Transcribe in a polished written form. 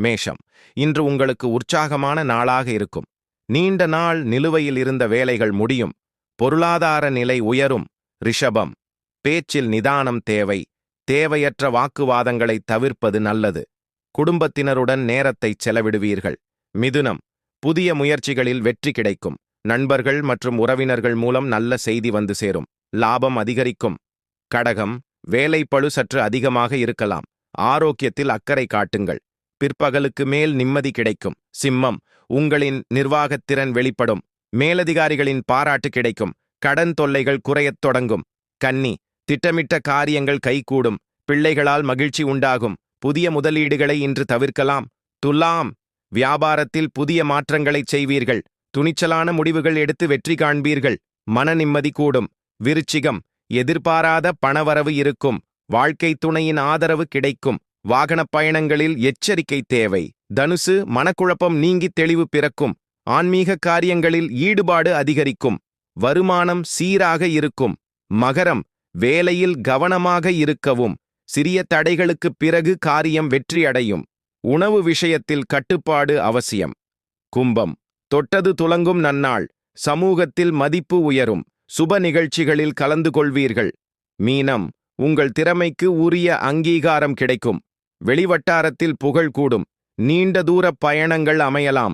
மேஷம், இன்று உங்களுக்கு உற்சாகமான நாளாக இருக்கும். நீண்ட நாள் நிலுவையில் இருந்த வேலைகள் முடியும். பொருளாதார நிலை உயரும். ரிஷபம், பேச்சில் நிதானம் தேவை. தேவையற்ற வாக்குவாதங்களை தவிர்ப்பது நல்லது. குடும்பத்தினருடன் நேரத்தை செலவிடுவீர்கள். மிதுனம், புதிய முயற்சிகளில் வெற்றி கிடைக்கும். நண்பர்கள் மற்றும் உறவினர்கள் மூலம் நல்ல செய்தி வந்து சேரும். லாபம் அதிகரிக்கும். கடகம், வேலைப்பளு சற்று அதிகமாக இருக்கலாம். ஆரோக்கியத்தில் அக்கறை காட்டுங்கள். பிற்பகலுக்கு மேல் நிம்மதி கிடைக்கும். சிம்மம், உங்களின் நிர்வாகத்திறன் வெளிப்படும். மேலதிகாரிகளின் பாராட்டு கிடைக்கும். கடன் தொல்லைகள் குறையத் தொடங்கும். கன்னி, திட்டமிட்ட காரியங்கள் கைகூடும். பிள்ளைகளால் மகிழ்ச்சி உண்டாகும். புதிய முதலீடுகளை இன்று தவிர்க்கலாம். துலாம், வியாபாரத்தில் புதிய மாற்றங்களைச் செய்வீர்கள். துணிச்சலான முடிவுகள் எடுத்து வெற்றி காண்பீர்கள். மன நிம்மதி கூடும். விருச்சிகம், எதிர்பாராத பணவரவு இருக்கும். வாழ்க்கை துணையின் ஆதரவு கிடைக்கும். வாகனப் பயணங்களில் எச்சரிக்கை தேவை. தனுசு, மனக்குழப்பம் நீங்கி தெளிவு பிறக்கும். ஆன்மீக காரியங்களில் ஈடுபாடு அதிகரிக்கும். வருமானம் சீராக இருக்கும். மகரம், வேலையில் கவனமாக இருக்கவும். சிறிய தடைகளுக்குப் பிறகு காரியம் வெற்றியடையும். உணவு விஷயத்தில் கட்டுப்பாடு அவசியம். கும்பம், தொட்டது துலங்கும் நன்னாள். சமூகத்தில் மதிப்பு உயரும். சுப நிகழ்ச்சிகளில் கலந்து கொள்வீர்கள். மீனம், உங்கள் திறமைக்கு உரிய அங்கீகாரம் கிடைக்கும். வெளிவட்டாரத்தில் புகழ் கூடும். நீண்ட தூர பயணங்கள் அமையலாம்.